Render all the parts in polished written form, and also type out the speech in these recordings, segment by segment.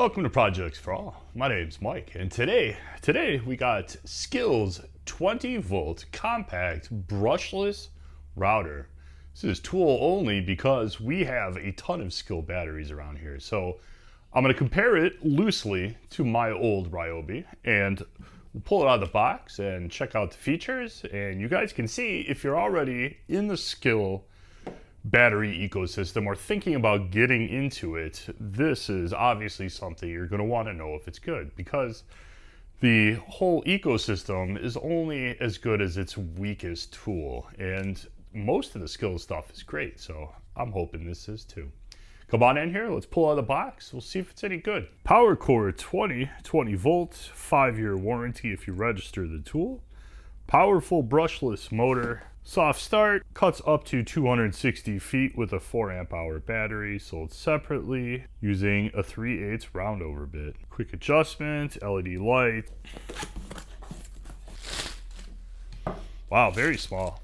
Welcome to Projects for All. My name's Mike, and today we got Skil's 20-volt compact brushless router. This is tool only because we have a ton of Skil batteries around here. So I'm going to compare it loosely to my old Ryobi, and we'll pull it out of the box and check out the features. And you guys can see if you're already in the Skil battery ecosystem or thinking about getting into it, this is obviously something you're going to want to know if it's good, because the whole ecosystem is only as good as its weakest tool, and most of the Skil stuff is great, so I'm hoping this is too. Come on in here, let's pull out of the box, we'll see if it's any good. Power cord 20 volt, 5-year warranty if you register the tool. Powerful brushless motor. Soft start, cuts up to 260 feet with a 4 amp hour battery, sold separately using a 3/8 roundover bit. Quick adjustment, LED light. Wow, very small.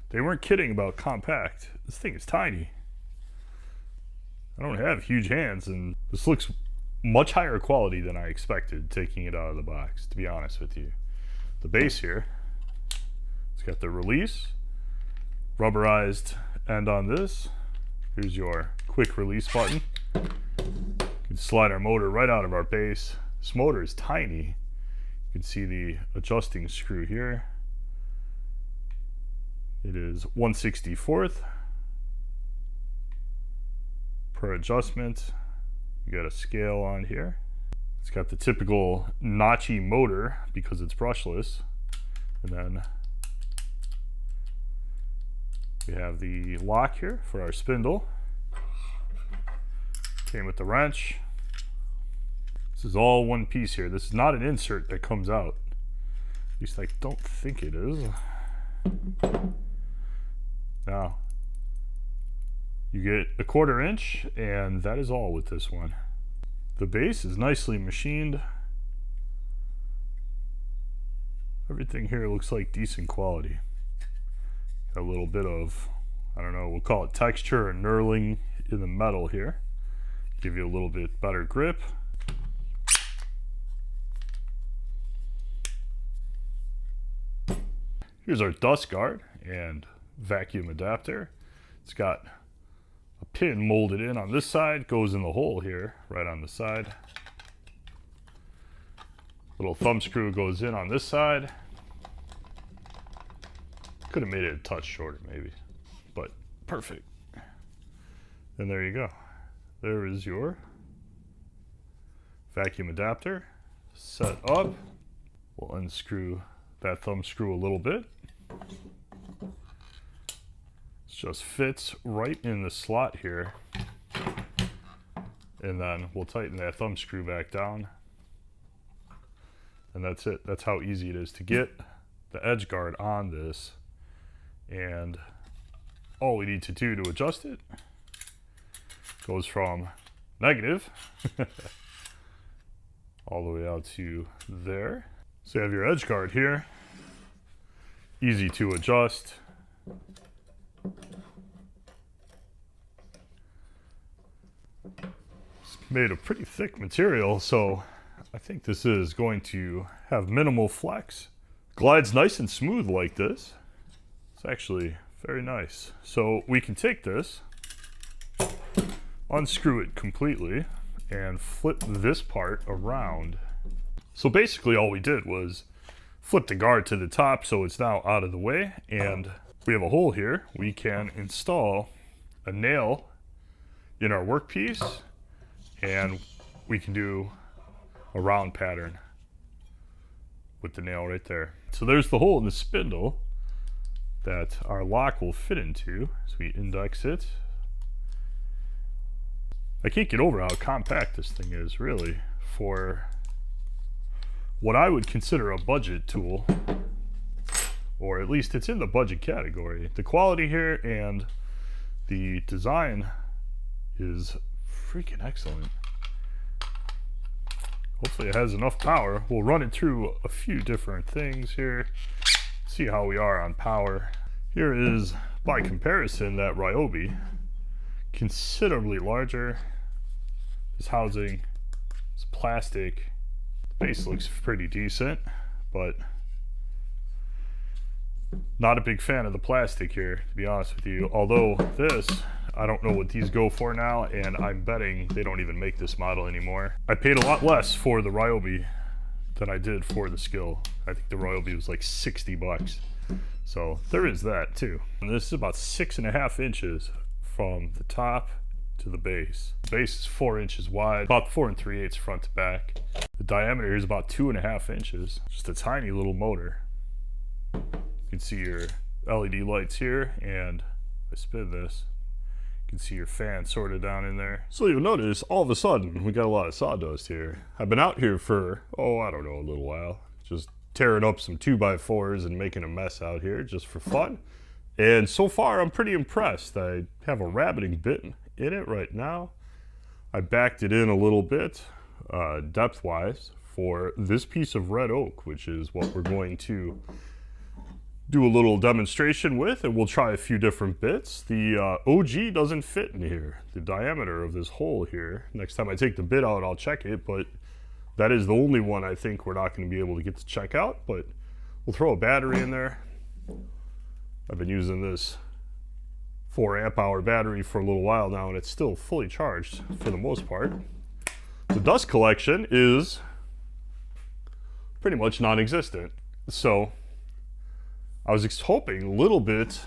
They weren't kidding about compact. This thing is tiny. I don't have huge hands, and this looks much higher quality than I expected taking it out of the box, to be honest with you. The base here, it's got the release, rubberized end on this. Here's your quick release button. You can slide our motor right out of our base. This motor is tiny. You can see the adjusting screw here. It is 1/64th per adjustment. You got a scale on here. It's got the typical notchy motor because it's brushless. And then we have the lock here for our spindle. Came with the wrench. This is all one piece here. This is not an insert that comes out. At least I don't think it is. Now, you get a 1/4 inch, and that is all with this one. The base is nicely machined. Everything here looks like decent quality. Got a little bit of, I don't know, we'll call it texture or knurling in the metal here. Give you a little bit better grip. Here's our dust guard and vacuum adapter. It's got a pin molded in on this side, goes in the hole here, right on the side. Little thumb screw goes in on this side. Could have made it a touch shorter maybe, but perfect. And there you go. There is your vacuum adapter set up. We'll unscrew that thumb screw a little bit. Just fits right in the slot here, and then we'll tighten that thumb screw back down, and that's it. That's how easy it is to get the edge guard on this, and all we need to do to adjust it goes from negative all the way out to there. So you have your edge guard here, easy to adjust. It's made of pretty thick material, so I think this is going to have minimal flex. Glides nice and smooth like this. It's actually very nice. So we can take this, unscrew it completely, and flip this part around. So basically all we did was flip the guard to the top so it's now out of the way, and we have a hole here. We can install a nail in our workpiece, and we can do a round pattern with the nail right there. So there's the hole in the spindle that our lock will fit into. So we index it. I can't get over how compact this thing is, really, for what I would consider a budget tool. Or at least it's in the budget category. The quality here and the design is freaking excellent. Hopefully it has enough power. We'll run it through a few different things here, see how we are on power. Here is, by comparison, that Ryobi, considerably larger. This housing It's plastic. The base looks pretty decent, but not a big fan of the plastic here, to be honest with you. Although this, I don't know what these go for now, and I'm betting they don't even make this model anymore. I paid a lot less for the Ryobi than I did for the Skil. I think the Ryobi was like 60 bucks. So there is that too. And this is about 6.5 inches from the top to the base. The base is 4 inches wide, about 4 3/8 front to back. The diameter is about 2.5 inches. Just a tiny little motor. You can see your LED lights here, and if I spin this, you can see your fan sort of down in there. So you'll notice all of a sudden we got a lot of sawdust here. I've been out here for, I don't know, a little while. Just tearing up some 2x4s and making a mess out here just for fun. And so far I'm pretty impressed. I have a rabbiting bit in it right now. I backed it in a little bit depth-wise for this piece of red oak, which is what we're going to do a little demonstration with, and we'll try a few different bits. The OG doesn't fit in here, the diameter of this hole here. Next time I take the bit out, I'll check it, but that is the only one I think we're not going to be able to get to check out, but we'll throw a battery in there. I've been using this 4 amp hour battery for a little while now, and it's still fully charged for the most part. The dust collection is pretty much non-existent, so I was hoping a little bit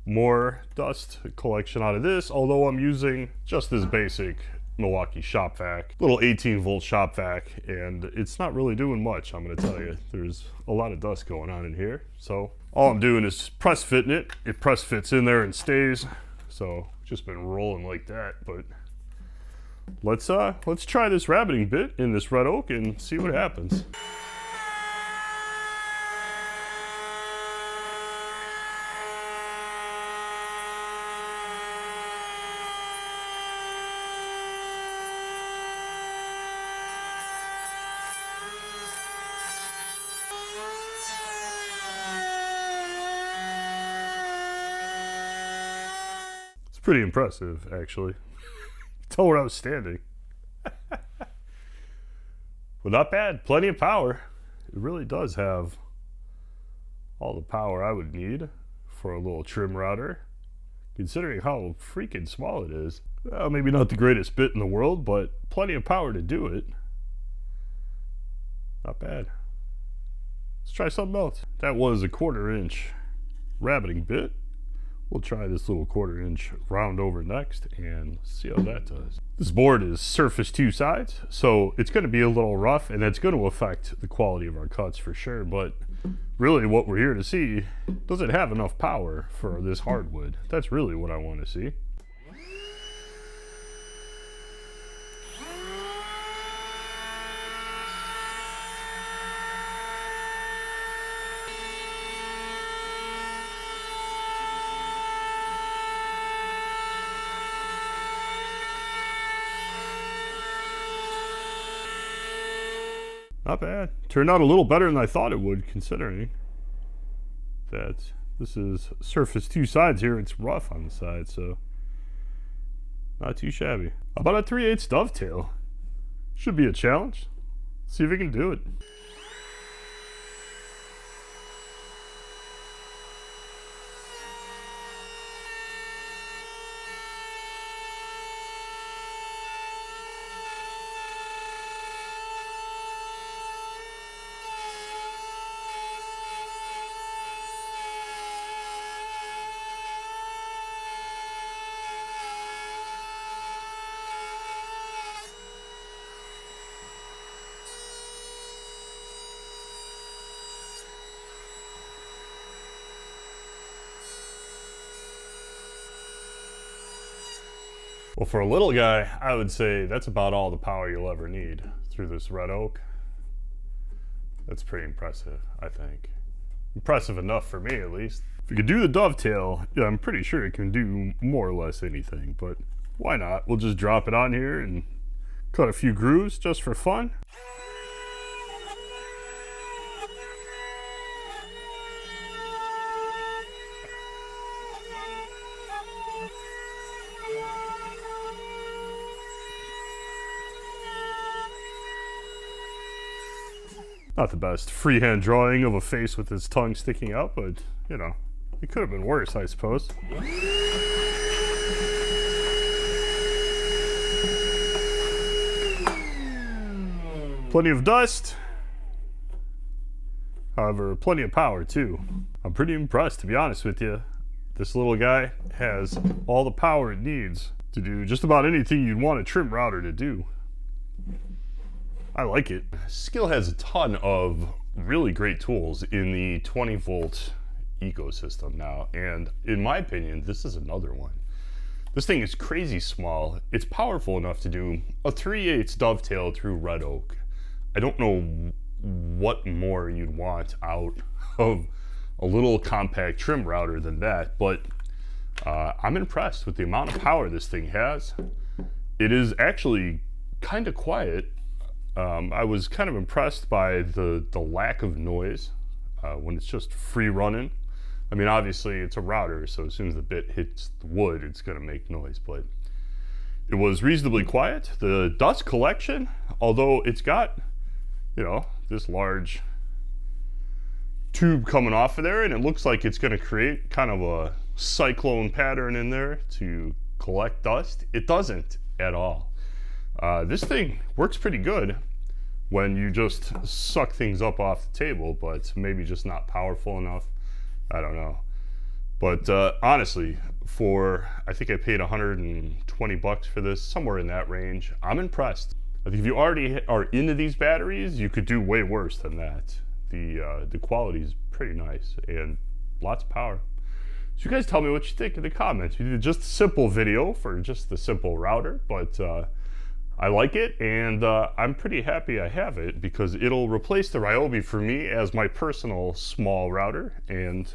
more dust collection out of this, although I'm using just this basic Milwaukee shop vac, little 18-volt shop vac, and it's not really doing much, I'm going to tell you. There's a lot of dust going on in here, so all I'm doing is press fitting it. It press fits in there and stays, so just been rolling like that. But let's try this rabbiting bit in this red oak and see what happens. Pretty impressive, actually. Tell where I was standing. Well, not bad. Plenty of power. It really does have all the power I would need for a little trim router, considering how freaking small it is. Well, maybe not the greatest bit in the world, but plenty of power to do it. Not bad. Let's try something else. That was a 1/4 inch rabbiting bit. We'll try this little 1/4 inch round over next and see how that does. This board is surface 2 sides, so it's going to be a little rough, and that's going to affect the quality of our cuts for sure. But really what we're here to see, does it have enough power for this hardwood? That's really what I want to see. Not bad. Turned out a little better than I thought it would, considering that this is surface 2 sides here. It's rough on the side, so not too shabby. About a 3/8 dovetail. Should be a challenge. See if we can do it. Well, for a little guy, I would say that's about all the power you'll ever need through this red oak. That's pretty impressive, I think. Impressive enough for me, at least. If you could do the dovetail, yeah, I'm pretty sure it can do more or less anything, but why not? We'll just drop it on here and cut a few grooves just for fun. Not the best freehand drawing of a face with his tongue sticking out, but, you know, it could have been worse, I suppose. Plenty of dust. However, plenty of power, too. I'm pretty impressed, to be honest with you. This little guy has all the power it needs to do just about anything you'd want a trim router to do. I like it. Skil has a ton of really great tools in the 20 volt ecosystem now, and in my opinion, this is another one. This thing is crazy small. It's powerful enough to do a 3/8 dovetail through red oak. I don't know what more you'd want out of a little compact trim router than that, but I'm impressed with the amount of power this thing has. It is actually kind of quiet. I was kind of impressed by the lack of noise when it's just free running. I mean, obviously it's a router, so as soon as the bit hits the wood, it's gonna make noise, but it was reasonably quiet. The dust collection, although it's got, you know, this large tube coming off of there, and it looks like it's gonna create kind of a cyclone pattern in there to collect dust. It doesn't at all. This thing works pretty good when you just suck things up off the table, but maybe just not powerful enough. I don't know. But honestly, I think I paid 120 bucks for this, somewhere in that range. I'm impressed. I think if you already are into these batteries, you could do way worse than that. The quality is pretty nice and lots of power. So you guys tell me what you think in the comments. We did just a simple video for just the simple router, but I like it, and I'm pretty happy I have it because it'll replace the Ryobi for me as my personal small router, and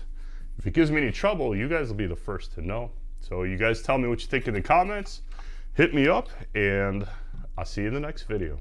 if it gives me any trouble, you guys will be the first to know. So you guys tell me what you think in the comments, hit me up, and I'll see you in the next video.